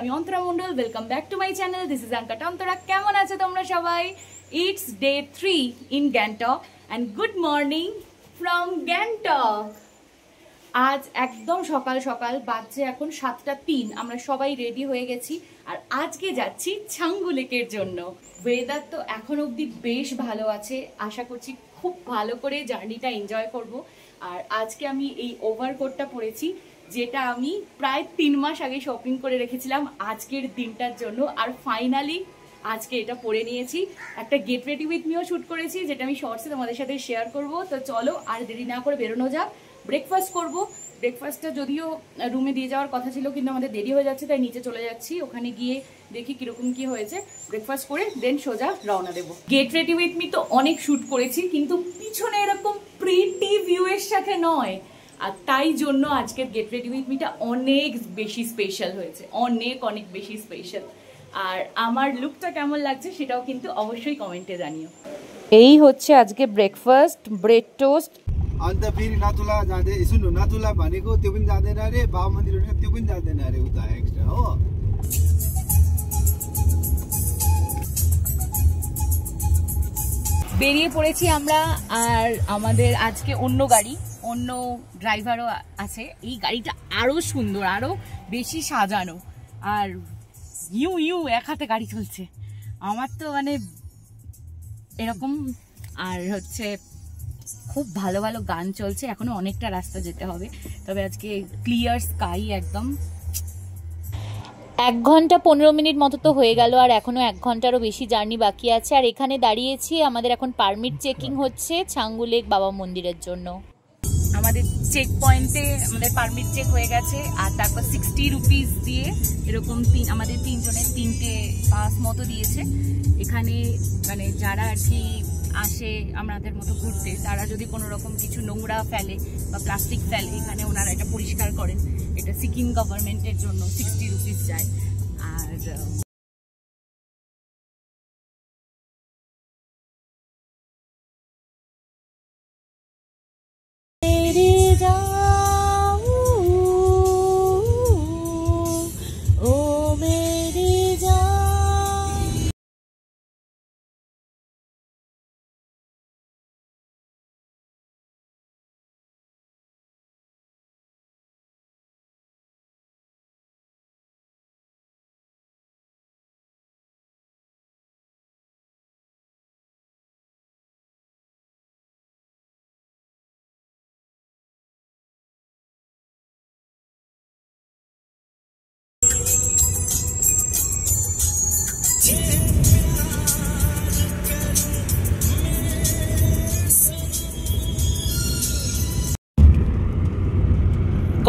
আমি Antara Mondal. Welcome back to my channel. This is Uncut Antara. কেমন আছো তোমরা সবাই? It's day 3 in Gangtok and good morning from Gangtok. আজ একদম সকাল সকাল, বাজছে এখন 7:03। আমরা সবাই রেডি হয়ে গেছি আর আজকে যাচ্ছি ছাঙ্গু লেকের জন্য। ওয়েদার তো এখন অবধি বেশ ভালো আছে, আশা করছি খুব ভালো করে জার্নিটা এনজয় করব। আর আজকে আমি এই ওভারকোটটা পরেছি, যেটা আমি প্রায় 3 মাস আগে শপিং করে রেখেছিলাম আজকের দিনটার জন্য। আর ফাইনালি আজকে এটা পরে নিয়েছি। একটা গেট রেডি উইথ মিও শ্যুট করেছি, যেটা আমি শর্টসে তোমাদের সাথে শেয়ার করব। তো চলো আর দেরি না করে বেরোনো যাক। ব্রেকফাস্ট করব। ব্রেকফাস্টটা যদিও রুমে দিয়ে যাওয়ার কথা ছিল, কিন্তু আমাদের দেরি হয়ে যাচ্ছে, তাই নিচে চলে যাচ্ছি। ওখানে গিয়ে দেখি কিরকম কি হয়েছে। ব্রেকফাস্ট করে দেন সোজা রওনা দেবো। গেট রেডি উইথ মি তো অনেক শ্যুট করেছি, কিন্তু পিছনে এরকম প্রিটি ভিউয়ের সাথে নয়। আর তাই জন্য আজকের গেট রেডি উইথ মিটা অনেক বেশি স্পেশাল হয়েছে, অনেক বেশি স্পেশাল। আর আমার লুকটা কেমন লাগছে সেটাও কিন্তু অবশ্যই কমেন্টে জানিও। এই হচ্ছে আজকে ব্রেকফাস্ট, ব্রেড টোস্ট। अन्त फेरि नाथुला जाँदै सुन्नु, नाथुला भनेको त्यो पनि जाँदैन अरे, बाबा मन्दिर त्यो पनि जाँदैन अरे उता एक्स्ट्रा हो। বেরিয়ে পড়েছি আমরা। আর আমাদের আজকে অন্য গাড়ি, অন্য ড্রাইভারও আছে। এই গাড়িটা আরো সুন্দর, আরো বেশি সাজানো। আর ইউ এক হাতে গাড়ি চলছে, আমার তো মানে এরকম। আর হচ্ছে খুব ভালো ভালো গান চলছে। এখনো অনেকটা রাস্তা যেতে হবে, তবে আজকে ক্লিয়ার স্কাই একদম। 1 ঘন্টা 15 মিনিট মতো তো হয়ে গেল, আর এখনো 1 ঘন্টারও বেশি জার্নি বাকি আছে। আর এখানে দাঁড়িয়েছি, আমাদের এখন পারমিট চেকিং হচ্ছে ছাঙ্গু লেক বাবা মন্দিরের জন্য। আমাদের চেক পয়েন্টে আমাদের পারমিট চেক হয়ে গেছে, আর তারপর 60 রুপিস দিয়ে এরকম আমাদের 3 জনের 3টে পাস মতো দিয়েছে। এখানে মানে যারা আর কি আসে আমাদের মতো ঘুরতে, তারা যদি কোনো রকম কিছু নোংরা ফেলে বা প্লাস্টিক ফেলে, এখানে ওনারা এটা পরিষ্কার করেন। এটা সিকিম গভর্নমেন্টের জন্য 60 রুপিস যায়। আর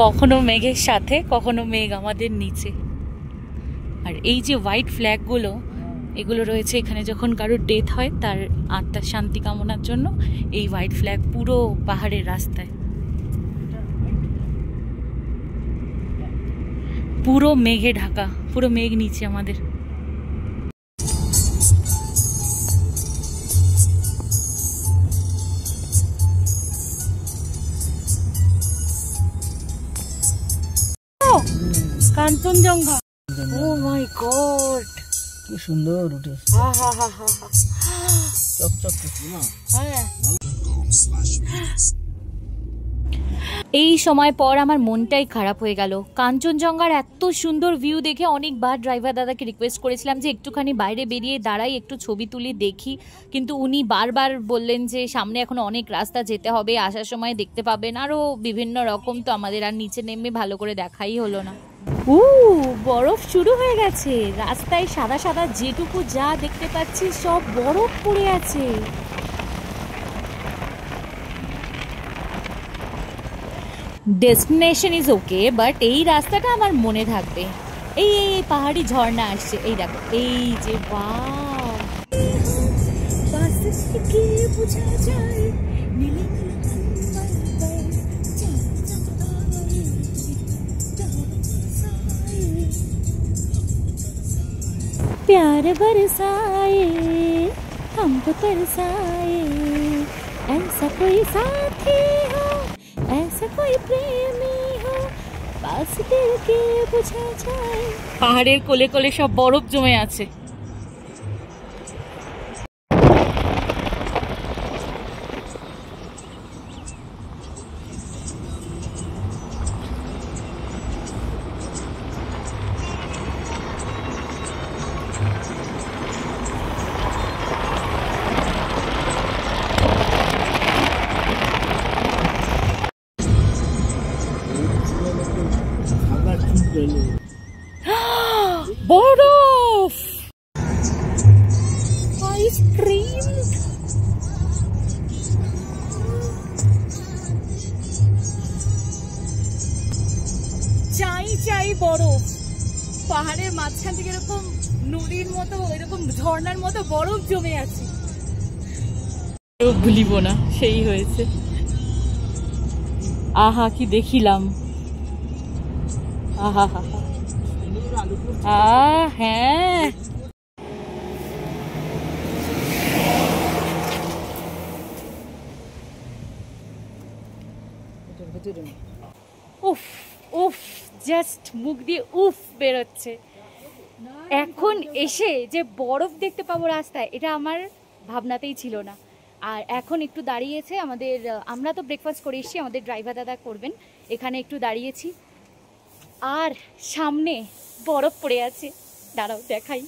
কখনো মেঘের সাথে, কখনো মেঘ আমাদের নিচে। আর এই যে হোয়াইট ফ্ল্যাগগুলো, এগুলো রয়েছে এখানে যখন কারোর ডেথ হয় তার আত্মার শান্তি কামনার জন্য। এই হোয়াইট ফ্ল্যাগ পুরো পাহাড়ের রাস্তায়, পুরো মেঘে ঢাকা, পুরো মেঘ নিচে আমাদের। কাঞ্চনজঙ্ঘা, ও মাই গড, কি সুন্দর উঠেছে। এই সময় পর আমার মনটাই খারাপ হয়ে গেল। কাঞ্চনজঙ্ঘার এত সুন্দর ভিউ দেখে অনেকবার ড্রাইভার দাদাকে রিকোয়েস্ট করেছিলাম যে একটুখানি বাইরে বেরিয়ে দাঁড়াই, একটু ছবি তুলি দেখি, কিন্তু উনি বারবার বললেন যে সামনে এখনো অনেক রাস্তা যেতে হবে, আসার সময় দেখতে পাবেন আরও বিভিন্ন রকম। তো আমাদের আর নিচে নেমে ভালো করে দেখাই হলো না। বরফ শুরু হয়ে গেছে রাস্তায়, সাদা সাদা যেটুকু যা দেখতে পাচ্ছি সব বরফ পড়ে আছে। ডেস্টিনেশন ইজ ওকে, বাট এই রাস্তাটা আমার মনে থাকবে। এই এই পাহাড়ি ঝর্ণা আসছে, এই দেখো, এই যে বাহ, प्यार बरसाए हमको तरसाए, ऐसा कोई साथी हो, ऐसा कोई प्रेमी हो, পাহাড়ের কোলে কোলে সব বরফ জমে আছে। বরফ, আইসক্রিম, চাই চাই বরফ। পাহাড়ের মাঝখান থেকে এরকম নদীর মতো, এরকম ঝর্ণার মতো বরফ জমে আছে। ভুলিব না, সেই হয়েছে। আহা কি দেখিলাম, আহা হা হা। হ্যাঁ, উফ উফ, জাস্ট মুখ দিয়ে উফ বেরোচ্ছে। এখন এসে যে বরফ দেখতে পাবো রাস্তায়, এটা আমার ভাবনাতেই ছিল না। আর এখন একটু দাঁড়িয়েছে আমাদের, আমরা তো ব্রেকফাস্ট করে এসেছি, আমাদের ড্রাইভার দাদা করবেন। এখানে একটু দাঁড়িয়েছি আর সামনে বরফ পড়ে আছে। দাঁড়াও দেখাই।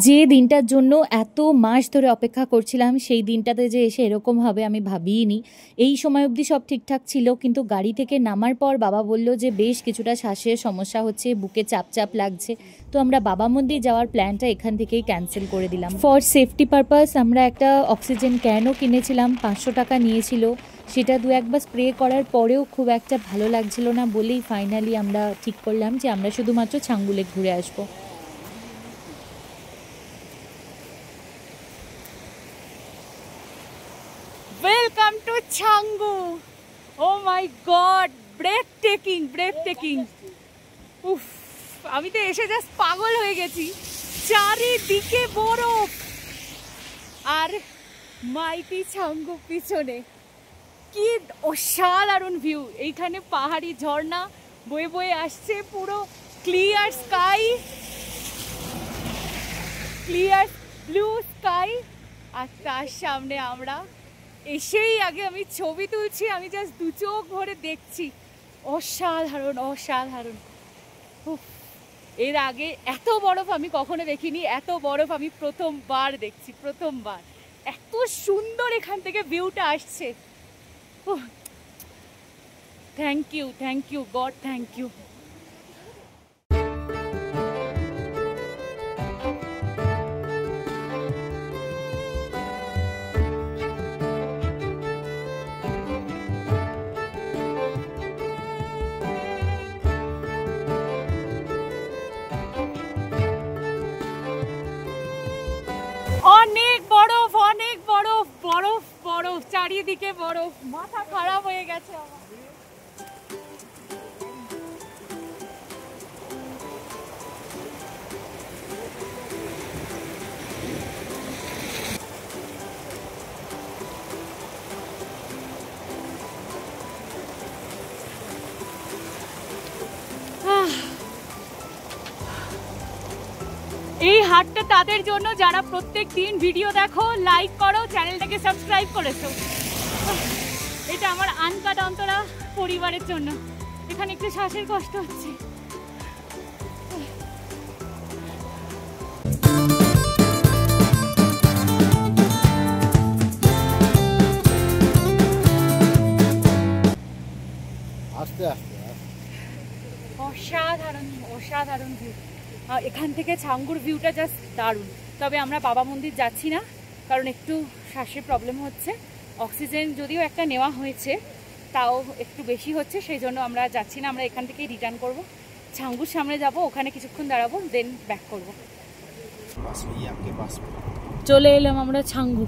যে দিনটার জন্য এত মাস ধরে অপেক্ষা করছিলাম, সেই দিনটাতে যে এসে এরকম হবে আমি ভাবিইনি। এই সময় অবধি সব ঠিকঠাক ছিল, কিন্তু গাড়ি থেকে নামার পর বাবা বলল যে বেশ কিছুটা শ্বাসের সমস্যা হচ্ছে, বুকে চাপ চাপ লাগছে। তো আমরা বাবা মন্দির যাওয়ার প্ল্যানটা এখান থেকেই ক্যান্সেল করে দিলাম। ফর সেফটি পারপাস আমরা একটা অক্সিজেন ক্যানও কিনেছিলাম, 500 টাকা নিয়েছিল। সেটা দু একবার স্প্রে করার পরেও খুব একটা ভালো লাগছিল না বলেই ফাইনালি আমরা ঠিক করলাম যে আমরা শুধুমাত্র ছাঙ্গুলে ঘুরে আসবো। Welcome to Canggu. Oh my God, breathtaking, breathtaking. উফ, আমি তো এসে জাস্ট পাগল হয়ে গেছি। চারিদিকে বরফ আর মাইটি ছাঙ্গু পিছনে। কি অসাধারণ ভিউ! এইখানে পাহাড়ি ঝর্ণা বয়ে বয়ে আসছে, পুরো clear sky, clear blue sky. আর তার সামনে আমরা এসেই আগে আমি ছবি তুলছি, আমি জাস্ট দু চোখ ভরে দেখছি। অসাধারণ, অসাধারণ। এর আগে এত বরফ আমি কখনো দেখিনি, এত বরফ আমি প্রথমবার দেখছি, প্রথমবার। এত সুন্দর এখান থেকে ভিউটা আসছে। Thank you God, thank you. অনেক বরফ, অনেক বরফ, বরফ বরফ, চারিদিকে বরফ। মাথা খারাপ হয়ে গেছে আমার। এই হাটটা তাদের জন্য যারা প্রত্যেক দিন ভিডিও দেখো, লাইক করো, চ্যানেলটাকে সাবস্ক্রাইব করেছো। এটা আমার আনকাট অন্তরা পরিবারের জন্য। এখানে একটু শ্বাসের কষ্ট হচ্ছে। আস্তে আস্তে অসাধারণ, অসাধারণ ভিউ। এখান থেকে ছাঙ্গুর ভিউটা জাস্ট দারুণ। তবে আমরা বাবা মন্দির যাচ্ছি না, কারণ একটু শ্বাসের প্রবলেম হচ্ছে। অক্সিজেন যদিও একটা নেওয়া হয়েছে, তাও একটু বেশি হচ্ছে, সেই জন্য আমরা যাচ্ছি না। আমরা এখান থেকেই রিটার্ন করব, ছাঙ্গুর সামনে যাব, ওখানে কিছুক্ষণ দাঁড়াবো, দেন ব্যাক করব। চলে এলাম আমরা ছাঙ্গু।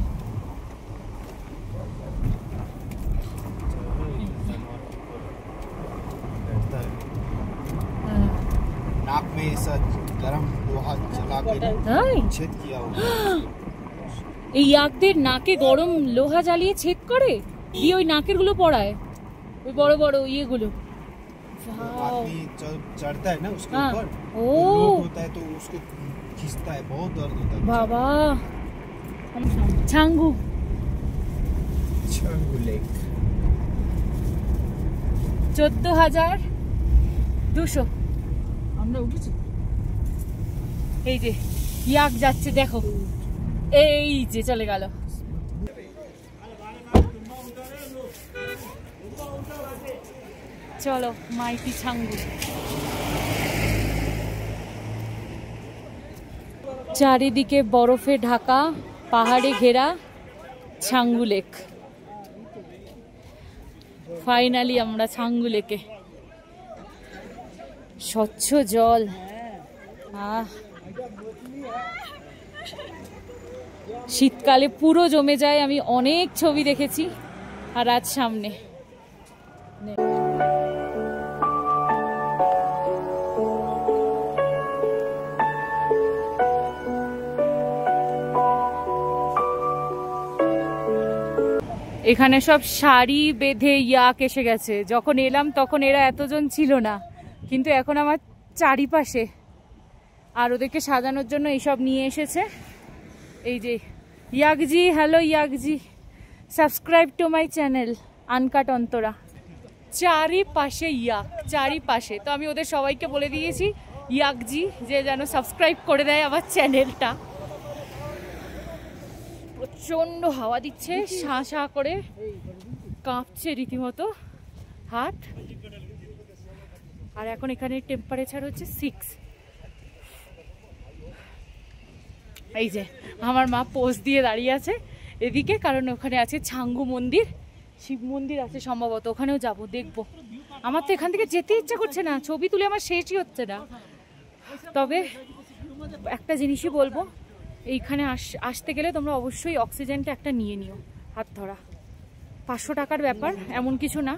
नाक में ऐसा गरम लोहा जला के छेद किया हुआ। এই ইয়াকদের নাকে গরম লোহা জ্বালিয়ে ছেদ করে দিয়ে ওই নাকের গুলো পড়ায়। ওই বড় বড় ইয়েগুলো। आदमी जब चढ़ता है ना उसके हाँ। ऊपर ओ। लोग होता है तो उसको खींचता है, बहुत दर्द होता है। বাবা ছাঙ্গু छंगू लेक 14,200 আমরা উঠেছি। এই যে ইয়াক যাচ্ছে দেখো, এই যে চলে গেল। চলো মাইতি ছাঙ্গু। চারিদিকে বরফে ঢাকা, পাহাড়ে ঘেরা ছাঙ্গু লেক। ফাইনালি আমরা ছাঙ্গু লেকে। স্বচ্ছ জল, শীতকালে পুরো জমে যায়। আমি অনেক ছবি দেখেছি, আর আজ সামনে। এখানে সব শাড়ি বেঁধে ইয়াক এসে গেছে। যখন এলাম তখন এরা এতজন ছিল না, কিন্তু এখন আমার চারিপাশে। আর ওদেরকে সাজানোর জন্য এইসব নিয়ে এসেছে। এই যে ইয়াকজি, হ্যালো ইয়াকজি, subscribe to my channel Uncut Antara. চারিপাশে ইয়াক, চারিপাশে। তো আমি ওদের সবাইকে বলে দিয়েছি ইয়াকজি যে যেন সাবস্ক্রাইব করে দেয় আমার চ্যানেলটা। প্রচন্ড হাওয়া দিচ্ছে, শাঁ শাঁ করে কাঁপছে রীতিমতো হাত। আর এখন এখানে টেম্পারেচার হচ্ছে 6। এই যে আমার মা পোজ দিয়ে দাঁড়িয়ে আছে এদিকে, কারণ ওখানে আছে ছাঙ্গু মন্দির, শিব মন্দির আছে সম্ভবত। ওখানেও যাব, দেখবো। আমার তো এখান থেকে যেতে ইচ্ছা করছে না, ছবি তুলে আমার শেষই হচ্ছে না। তবে একটা জিনিসই বলবো, এইখানে আসতে গেলে তোমরা অবশ্যই অক্সিজেনটা একটা নিয়ে নিও, হাত ধরা। 500 টাকার ব্যাপার, এমন কিছু না।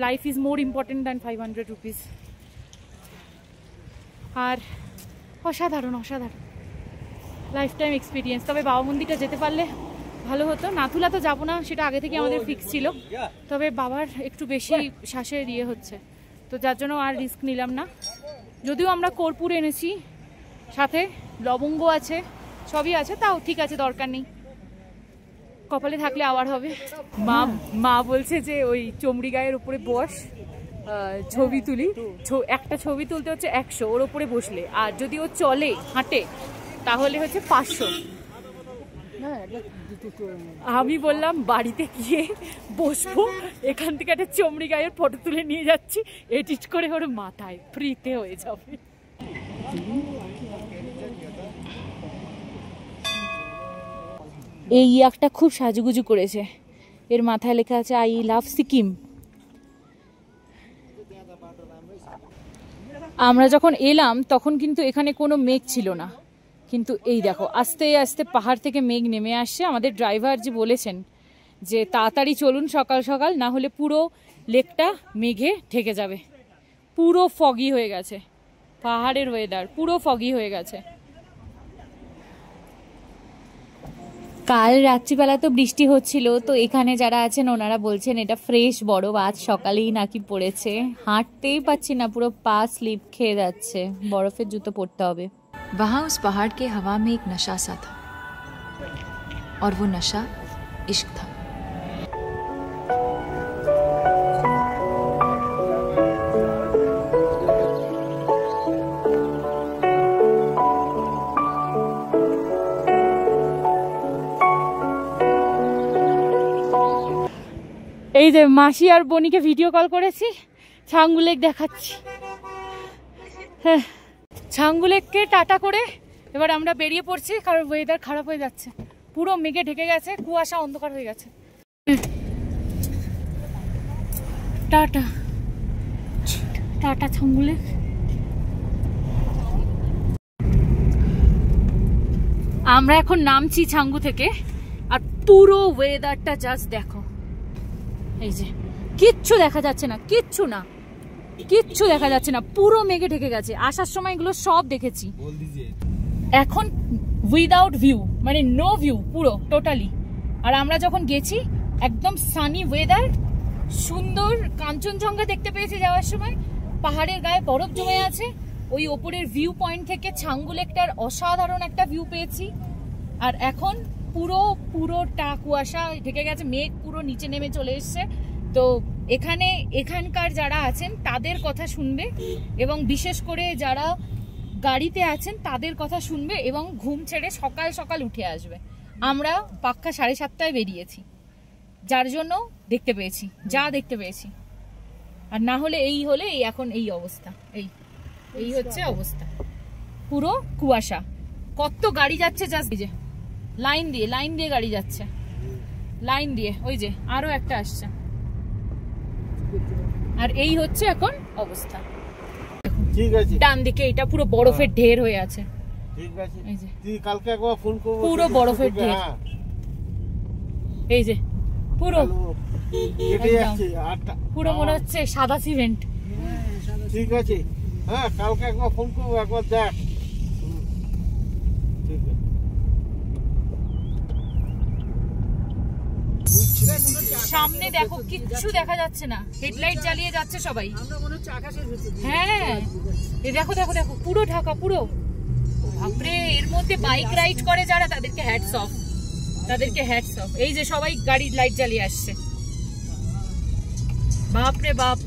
Life is more important than 500 rupees. আর অসাধারণ অসাধারণ লাইফ টাইম এক্সপিরিয়েন্স। তবে বাবা মন্দিরটা যেতে পারলে ভালো হতো। নাথুলা তো যাবো না, সেটা আগে থেকে আমাদের ফিক্স ছিল। তবে বাবার একটু বেশি শ্বাসের ইয়ে হচ্ছে, তো যার জন্য আর রিস্ক নিলাম না। যদিও আমরা কর্পূর এনেছি, সাথে লবঙ্গ আছে, সবই আছে, তাও ঠিক আছে, দরকার নেই। কপালে থাকলে আবার হবে। মা বলছে যে ওই চমড়ি গায়ের উপরে বস, ছবি তুলি। একটা ছবি তুলতে হচ্ছে 100, ওর উপরে বসলে। আর যদি ও চলে হাঁটে তাহলে হচ্ছে 500। আমি বললাম বাড়িতে গিয়ে বসবো, এখান থেকে একটা চমড়ি গায়ের ফটো তুলে নিয়ে যাচ্ছি, এডিট করে ওর মাথায় ফ্রিতে হয়ে যাবে। এই ইয়াকটা খুব সাজুগুজু করেছে, এর মাথায় লেখা আছে আই লাভ সিকিম। আমরা যখন এলাম তখন কিন্তু এখানে কোনো মেঘ ছিল না, কিন্তু এই দেখো আস্তে আস্তে পাহাড় থেকে মেঘ নেমে আসছে। আমাদের ড্রাইভার যে বলেছেন যে তাড়াতাড়ি চলুন সকাল সকাল, না হলে পুরো লেকটা মেঘে ঢেকে যাবে। পুরো ফগি হয়ে গেছে, পাহাড়ের ওয়েদার পুরো ফগি হয়ে গেছে। কাল রাত্রিবেলা তো বৃষ্টি হচ্ছিল, তো এখানে যারা আছেন ওনারা বলছেন এটা ফ্রেশ বরফ, আজ সকালেই নাকি পড়েছে। হাঁটতেই পাচ্ছি না, পুরো পা স্লিপ খেয়ে যাচ্ছে, বরফের জুতো পরতে হবে। वहाँ उस पहाड़ के हवा में एक नशा सा था, और वो नशा इश्क था। এই যে মাসি আর বনিকে ভিডিও কল করেছি, ছাঙ্গু লেক দেখাচ্ছি। হ্যাঁ, ছাঙ্গু লেককে টাটা করে এবার আমরা বেরিয়ে পড়ছি, কারণ ওয়েদার খারাপ হয়ে যাচ্ছে, পুরো মেঘে ঢেকে গেছে, কুয়াশা অন্ধকার হয়ে গেছে। Tata tata Changu lake. আমরা এখন নামছি ছাঙ্গু থেকে, আর পুরো ওয়েদারটা জাস্ট দেখো। এই যে কিচ্ছু দেখা যাচ্ছে না, কিচ্ছু না, কিচ্ছু দেখা যাচ্ছে না, পুরো মেঘে ঢেকে গেছে। আসার সময় এগুলো সব দেখেছি, এখন উইদাউট ভিউ, মানে নো ভিউ পুরো টোটালি। আর আমরা যখন গেছি একদম সানি ওয়েদার, সুন্দর কাঞ্চনজঙ্ঘা দেখতে পেয়েছি যাওয়ার সময়। পাহাড়ের গায়ে বরফ জমে আছে, ওই ওপরের ভিউ পয়েন্ট থেকে ছাঙ্গু লেকটার অসাধারণ একটা ভিউ পেয়েছি। আর এখন পুরোটা কুয়াশা ঢেকে গেছে, মেঘ পুরো নিচে নেমে চলে এসছে। তো এখানকার যারা আছেন তাদের কথা শুনবে, এবং বিশেষ করে যারা গাড়িতে আছেন তাদের কথা শুনবে, এবং ঘুম ছেড়ে সকাল সকাল উঠে আসবে। আমরা পাক্কা 7:30টায় বেরিয়েছি, যার জন্য দেখতে পেয়েছি যা দেখতে পেয়েছি। আর না হলে এই এখন এই অবস্থা, এই হচ্ছে অবস্থা, পুরো কুয়াশা। কত গাড়ি যাচ্ছে, জাস্ট যে লাইন দিয়ে গাড়ি যাচ্ছে, লাইন দিয়ে। ওই যে আরো একটা আসছে। আর এই হচ্ছে এখন অবস্থা। ঠিক আছে, ডান দিকে এটা পুরো বরফের ঢের হয়ে আছে। ঠিক আছে, তুই কালকে একবার ফোন করব। পুরো বরফের ঢের, এই যে পুরো কেটে যাচ্ছে, পুরো মনে হচ্ছে সাদা সিমেন্ট। ঠিক আছে, হ্যাঁ কালকে একবার ফোন করবো, একবার দেখ। ঠিক আছে, সামনে দেখো কিচ্ছু দেখা যাচ্ছে না, হেডলাইট জ্বালিয়ে যাচ্ছে সবাই। হ্যাঁ এই দেখো দেখো দেখো, পুরো ঢাকা, পুরো। বাপরে, এর মধ্যে বাইক রাইড করে যারা, তাদেরকে হ্যাটস অফ, তাদেরকে হ্যাটস অফ। এই যে সবাই গাড়ির লাইট জ্বালিয়ে আসছে, বাপরে বাপ।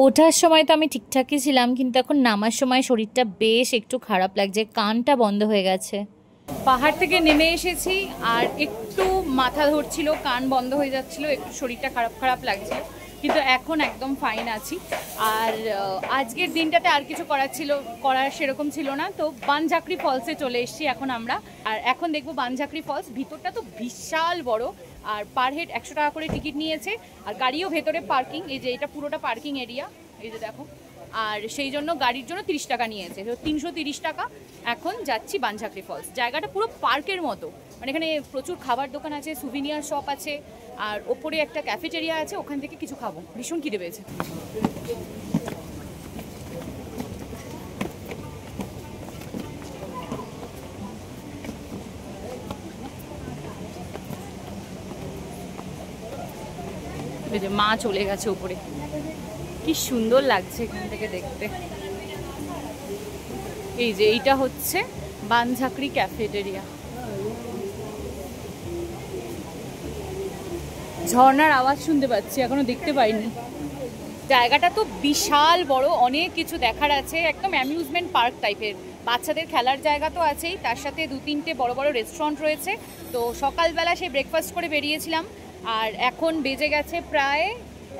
ওঠার সময় তো আমি ঠিকঠাকই ছিলাম, কিন্তু এখন নামার সময় শরীরটা বেশ একটু খারাপ লাগছে, কানটা বন্ধ হয়ে গেছে। পাহাড় থেকে নেমে এসেছি আর একটু মাথা ধরছিল, কান বন্ধ হয়ে যাচ্ছিল, একটু শরীরটা খারাপ লাগছিল, কিন্তু এখন একদম ফাইন আছি। আর আজকের দিনটাতে আর কিছু করার সেরকম ছিল না, তো বানঝাঁকড়ি ফলসে চলে এসেছি এখন আমরা। আর এখন দেখবো বানঝাঁকড়ি ফলস। ভিতরটা তো বিশাল বড়, আর পার হেড 100 টাকা করে টিকিট নিয়েছে, আর গাড়িও ভেতরে পার্কিং। এই যে এটা পুরোটা পার্কিং এরিয়া, এই যে দেখো। আর সেই জন্য গাড়ির জন্য 30 টাকা নিয়েছে, তো 330 টাকা। এখন যাচ্ছি বানঝাঁকড়ি ফলস। জায়গাটা পুরো পার্কের মতো, মানে এখানে প্রচুর খাবার দোকান আছে, সুভিনিয়ার শপ আছে, আর ওপরে একটা ক্যাফেটেরিয়া আছে, ওখান থেকে কিছু খাবো। ভীষণ খিদে পেয়েছে। মা চলে গেছে উপরে, কি সুন্দর লাগছে এখান থেকে দেখতে। এই যে এইটা হচ্ছে বানঝাঁকড়ি ক্যাফেটেরিয়া। ঝর্ণার আওয়াজ শুনতে পাচ্ছি, এখনো দেখতে পাইনি। জায়গাটা তো বিশাল বড়, অনেক কিছু দেখার আছে, একদম অ্যামিউজমেন্ট পার্ক টাইপের। বাচ্চাদের খেলার জায়গা তো আছেই, তার সাথে 2-3টে বড় বড় রেস্টুরেন্ট রয়েছে। তো সকালবেলা সেই ব্রেকফাস্ট করে বেরিয়েছিলাম, আর এখন বেজে গেছে প্রায়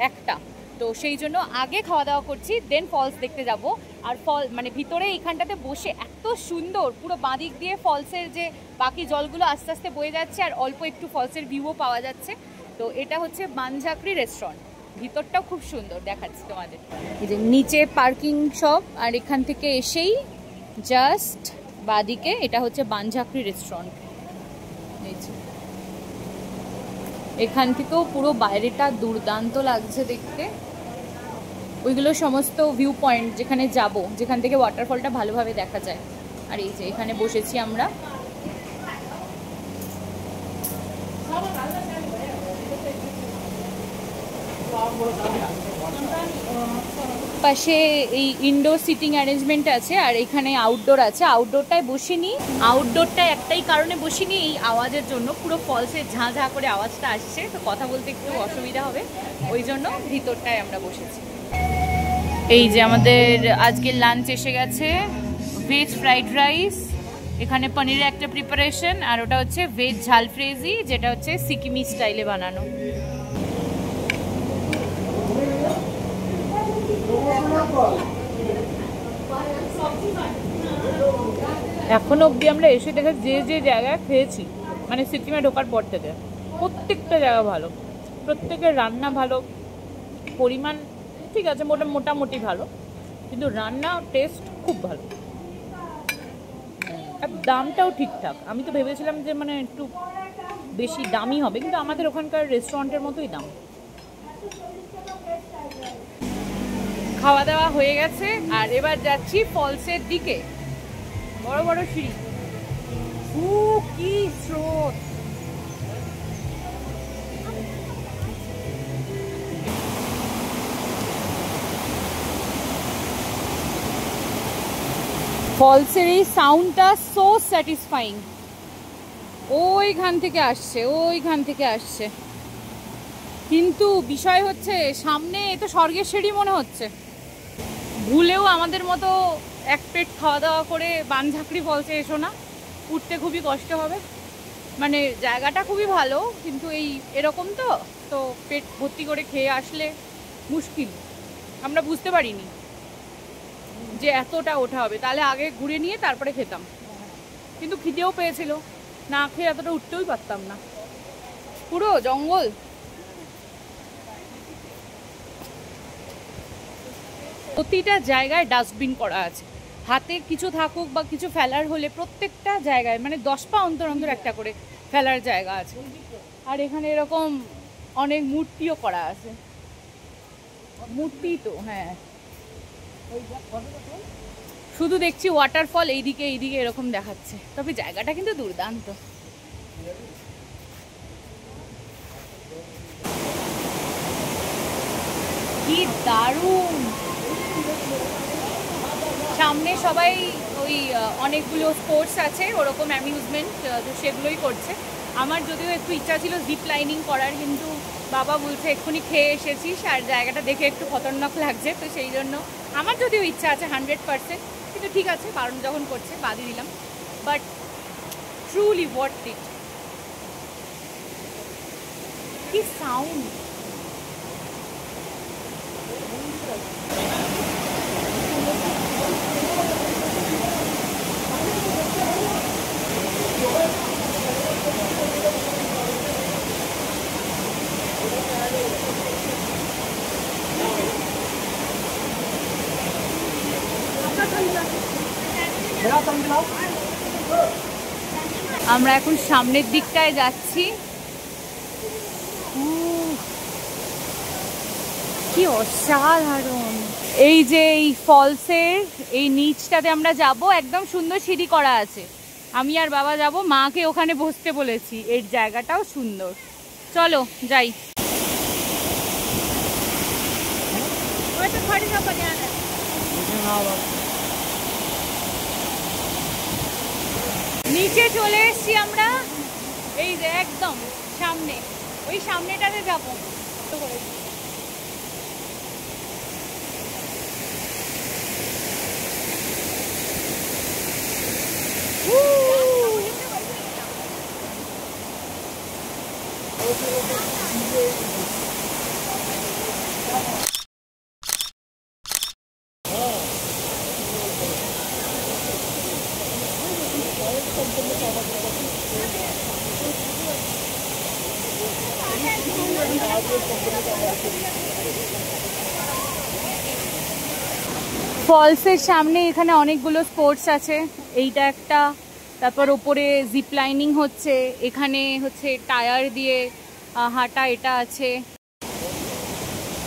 1টা। তো সেই জন্য আগে খাওয়া দাওয়া করছি, দেন ফলস দেখতে যাব। আর মানে ভিতরে এইখানটাতে বসে এত সুন্দর, পুরো বাঁদিক দিয়ে ফলসের যে বাকি জলগুলো আস্তে আস্তে বয়ে যাচ্ছে, আর অল্প একটু ফলসের ভিউও পাওয়া যাচ্ছে। তো এটা হচ্ছে বানঝাঁকড়ি রেস্টুরেন্ট, ভিতরটাও খুব সুন্দর, দেখাচ্ছি তোমাদের। এই যে নিচে পার্কিং সব, আর এখান থেকে এসেই জাস্ট বাঁদিকে এটা হচ্ছে বানঝাঁকড়ি রেস্টুরেন্ট। এখান থেকেও পুরো বাইরেটা দুর্দান্ত লাগছে দেখতে। ওইগুলো সমস্ত ভিউ পয়েন্ট, যেখানে যাব, যেখান থেকে ওয়াটারফলটা ভালোভাবে দেখা যায়। আর এই যে এখানে বসেছি আমরা। পাশে এই ইনডোর সিটিং অ্যারেঞ্জমেন্ট আছে, আর এখানে আউটডোর আছে। আউটডোরটায় বসিনি, আউটডোরটায় একটাই কারণে বসিনি, এই আওয়াজের জন্য। পুরো ফলসের ঝাঁ ঝাঁ করে আওয়াজটা আসছে, তো কথা বলতে একটু অসুবিধা হবে, ওই জন্য ভিতরটায় আমরা বসেছি। এই যে আমাদের আজকের লাঞ্চ এসে গেছে, ভেজ ফ্রাইড রাইস, এখানে পনিরের একটা প্রিপারেশন, আর ওটা হচ্ছে ভেজ ঝাল ফ্রেজি, যেটা হচ্ছে সিকিমি স্টাইলে বানানো। এখনো অবধি আমরা এসে দেখে যে জায়গায় খেয়েছি, মানে সিকিমে ঢোকার পর থেকে, প্রত্যেকটা জায়গা ভালো, প্রত্যেকের রান্না ভালো, পরিমাণ ঠিক আছে, মোটামুটি ভালো, কিন্তু রান্না টেস্ট খুব ভালো, আর দামটাও ঠিকঠাক। আমি তো ভেবেছিলাম যে মানে একটু বেশি দামি হবে, কিন্তু আমাদের ওখানকার রেস্টুরেন্টের মতোই দাম। খাওয়া দাওয়া হয়ে গেছে, আর এবার যাচ্ছি ফলসের দিকে। বড় বড় সিঁড়ি, কি স্রোত, ফলসের এই সাউন্ডটা সো স্যাটিসফাইং। ওইখান থেকে আসছে, কিন্তু বিষয় হচ্ছে সামনে তো স্বর্গের সিঁড়ি মনে হচ্ছে। ভুলেও আমাদের মতো এক পেট খাওয়া দাওয়া করে বানঝাঁকড়ি ফলসে এসো না, উঠতে খুবই কষ্ট হবে। মানে জায়গাটা খুবই ভালো, কিন্তু এরকম তো পেট ভর্তি করে খেয়ে আসলে মুশকিল। আমরা বুঝতে পারিনি যে এতটা ওঠা হবে, তাহলে আগে ঘুরে নিয়ে তারপরে খেতাম। কিন্তু খিদেও পেয়েছিল, না খেয়ে এতটা উঠতেই পারতাম না, পুরো জঙ্গল। প্রতিটা জায়গায় ডাস্টবিন করা আছে, হাতে কিছু থাকুক বা কিছু ফেলার হলে প্রত্যেকটা জায়গায় মানে 10 পা অন্তর অন্তর একটা করে ফেলার জায়গা আছে। আর এখানে এরকম অনেক মূর্তিও করা আছে, মূর্তি তো হ্যাঁ, শুধু দেখছি ওয়াটারফল এইদিকে এরকম দেখাচ্ছে, তবে জায়গাটা কিন্তু দুর্দান্ত। কি দারুণ! সামনে সবাই ওই অনেকগুলো স্পোর্টস আছে, ওরকম অ্যামিউজমেন্ট, তো সেগুলোই করছে। আমার যদিও একটু ইচ্ছা ছিল জিপ লাইনিং করার, কিন্তু বাবা বলছে এক্ষুনি খেয়ে এসেছিস আর জায়গাটা দেখে একটু খতরনাক লাগছে, তো সেই জন্য আমার যদিও ইচ্ছা আছে 100%, কিন্তু ঠিক আছে বারণ যখন করছে বাদই দিলাম। But truly worth it. কি সাউন্ড! আমরা এখন সামনের দিকটায় যাচ্ছি। কি অসাধারণ! এই যে এই ফলসের এই নিচটাতে আমরা যাব, একদম সুন্দর সিঁড়ি করা আছে। আমি আর বাবা যাব, মাকে ওখানে বসতে বলেছি। এর জায়গাটাও সুন্দর, চলো যাই। নিচে চলে এসছি আমরা, এই যে একদম সামনে, ওই সামনেটাতে যাবো। ফলসের সামনে এখানে অনেকগুলো স্পোর্টস আছে, এইটা একটা, তারপর ওপরে জিপ লাইনিং হচ্ছে, এখানে হচ্ছে টায়ার দিয়ে হাঁটা এটা আছে।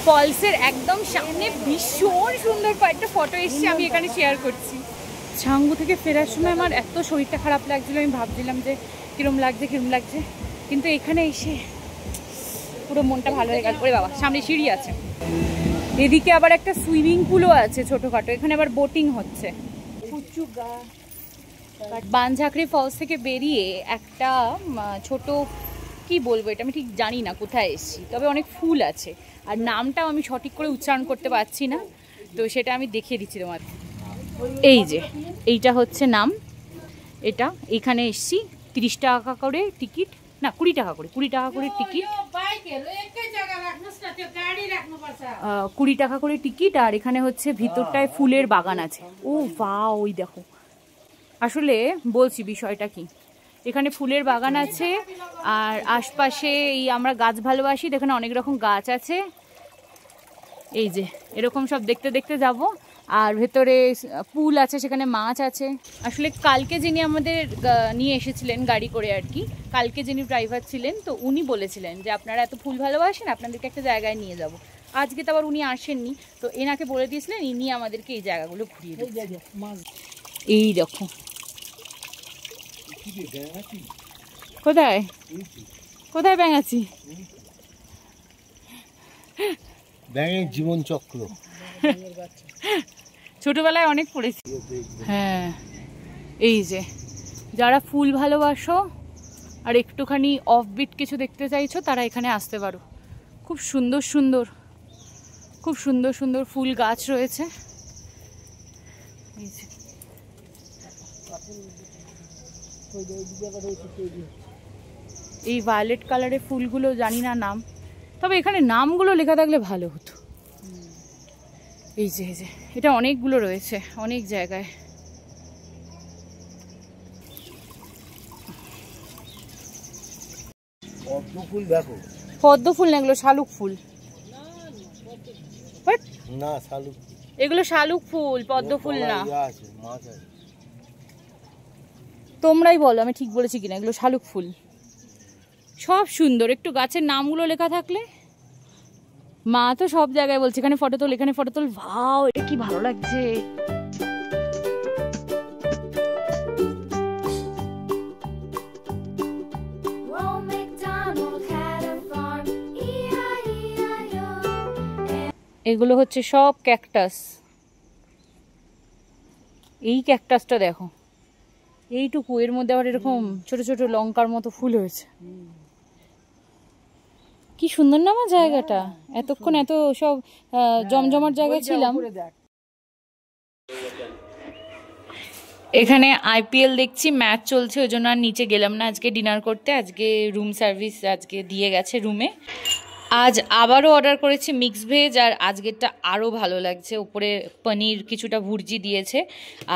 ফলসের একদম সামনে ভীষণ সুন্দর কয়েকটা ফটো এসছে, আমি এখানে শেয়ার করছি। ছাঙ্গু থেকে ফেরার সময় আমার এত শরীরটা খারাপ লাগছিল, আমি ভাবছিলাম যে কিরম লাগছে, কিন্তু এখানে এসে পুরো মনটা ভালো হয়ে গেল। ওরে বাবা, সামনে সিঁড়ি আছে, এদিকে আবার একটা সুইমিং পুলও আছে ছোটখাটো, এখানে আবার বোটিং হচ্ছে। বানঝাঁকড়ি ফলস থেকে বেরিয়ে একটা ছোট, কি বলবো এটা আমি ঠিক জানি না কোথায় এসেছি, তবে অনেক ফুল আছে, আর নামটাও আমি সঠিক করে উচ্চারণ করতে পারছি না, তো সেটা আমি দেখিয়ে দিচ্ছি তোমার। এই যে এইটা হচ্ছে নাম, এটা এখানে এসছি। 30 টাকা করে টিকিট, না 20 টাকা করে, 20 টাকা করে টিকিট, 20 টাকা করে টিকিট। আর এখানে হচ্ছে ভিতরটায় ফুলের বাগান আছে। ও বাহ, ওই দেখো, আসলে বলছি বিষয়টা কি, এখানে ফুলের বাগান আছে, আর আশপাশে এই আমরা গাছ ভালোবাসি, এখানে অনেক রকম গাছ আছে। এই যে এরকম সব দেখতে দেখতে যাব। আর ভেতরে পুল আছে, সেখানে মাছ আছে। আসলে কালকে যিনি আমাদের নিয়ে এসেছিলেন গাড়ি করে আর কি, কালকে যিনি ড্রাইভার ছিলেন, তো উনি বলেছিলেন যে আপনারা এত ফুল ভালোবাসেন, আপনাদেরকে একটা জায়গায় নিয়ে যাব। আজকে তো আবার উনি আসেননি, তো এনাকে বলে দিয়েছিলেন, ইনি আমাদেরকে এই জায়গাগুলো ঘুরিয়ে দেবেন। এই দেখো, কোথায় কোথায় ব্যাঙাচি, ব্যাঙের জীবন চক্র, ছোটবেলায় অনেক পড়েছি। হ্যাঁ, এই যে যারা ফুল ভালোবাসো আর একটুখানি অফবিট কিছু দেখতে চাইছো তারা এখানে আসতে পারো। খুব সুন্দর সুন্দর ফুল গাছ রয়েছে। এই যে এই ভায়োলেট কালারের ফুলগুলো জানি না নাম, তবে এখানে নামগুলো লেখা থাকলে ভালো হতো। এই যে এটা অনেকগুলো রয়েছে অনেক জায়গায়। পদ্ম ফুল দেখো, পদ্ম ফুল না, এগুলো শালুক ফুল। না শালুক, এগুলো শালুক ফুল, পদ্ম ফুল না। তোমরাই বলো আমি ঠিক বলেছি কিনা। এগুলো শালুক ফুল, সব সুন্দর। একটু গাছের নামগুলো লেখা থাকলে। মা তো সব জায়গায় বলছে এখানে ফটো তোল, এখানে ফটো তোল। ভাও, এটা কি ভালো লাগছে। এগুলো হচ্ছে সব ক্যাকটাস। এই ক্যাকটাসটা দেখো, এইটুকু, এর মধ্যে আবার এরকম ছোট ছোট লঙ্কার মতো ফুল হয়েছে। কি সুন্দর না আমার জায়গাটা। এতক্ষণ এত সব জমজমার জায়গায় ছিলাম। এখানে আইপিএল দেখছি, ম্যাচ চলছে, ওই জন্য আর নিচে গেলাম না আজকে ডিনার করতে। আজকে রুম সার্ভিস আজকে দিয়ে গেছে রুমে। আজ আবারও অর্ডার করেছি মিক্স ভেজ, আর আজকেরটা আরও ভালো লাগছে। উপরে পনির কিছুটা ভুর্জি দিয়েছে।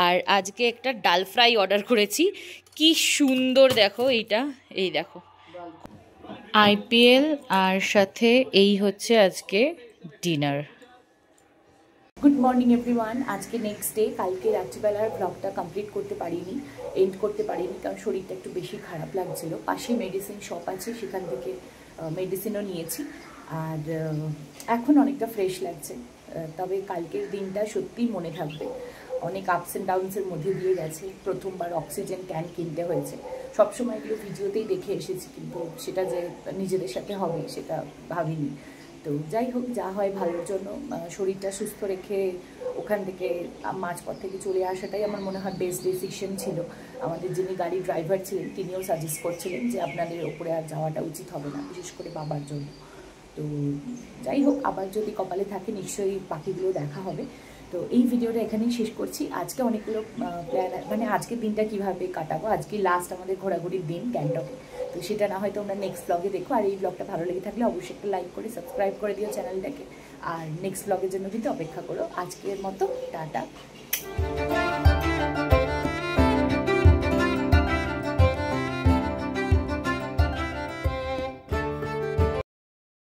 আর আজকে একটা ডাল ফ্রাই অর্ডার করেছি। কি সুন্দর দেখো এইটা, এই দেখো আইপিএল, আর সাথে এই হচ্ছে আজকে ডিনার। Good morning everyone. আজকে নেক্সট ডে। কালকে রাত্রিবেলার ব্লগটা কমপ্লিট করতে পারিনি, এন্ড করতে পারিনি, কারণ শরীরটা একটু বেশি খারাপ লাগছিল। পাশে মেডিসিন শপ আছে, সেখান থেকে মেডিসিনও নিয়েছি। আর এখন অনেকটা ফ্রেশ লাগছে। তবে কালকের দিনটা সত্যিই মনে থাকবে। অনেক আপস অ্যান্ড ডাউনসের মধ্যে দিয়ে গেছে। প্রথমবার অক্সিজেন ক্যান কিনতে হয়েছে। সবসময় এগুলো ভিডিওতেই দেখে এসেছি, কিন্তু সেটা যে নিজেদের সাথে হবে সেটা ভাবিনি। তো যাই হোক, যা হয় ভালোর জন্য। শরীরটা সুস্থ রেখে ওখান থেকে মাঝপথ থেকে চলে আসাটাই আমার মনে হয় বেস্ট ডিসিশন ছিল। আমাদের যিনি গাড়ির ড্রাইভার ছিলেন তিনিও সাজেস্ট করছিলেন যে আপনাদের ওপরে আর যাওয়াটা উচিত হবে না, বিশেষ করে বাবার জন্য। তো যাই হোক, আবার যদি কপালে থাকে নিশ্চয়ই পাখিগুলো দেখা হবে। তো এই ভিডিওটা এখানেই শেষ করছি। আজকে অনেকগুলো প্ল্যান, মানে আজকের দিনটা কীভাবে কাটাবো। আজকে লাস্ট আমাদের ঘোরাঘুরির দিন গ্যাংটকে। তো সেটা না হয়তো আমরা নেক্সট ব্লগে দেখো। আর এই ব্লগটা ভালো লেগে থাকলে অবশ্যই একটা লাইক করে সাবস্ক্রাইব করে দিও চ্যানেলটাকে। আর নেক্সট ব্লগের জন্য কিন্তু অপেক্ষা করো। আজকের মতো টাটা।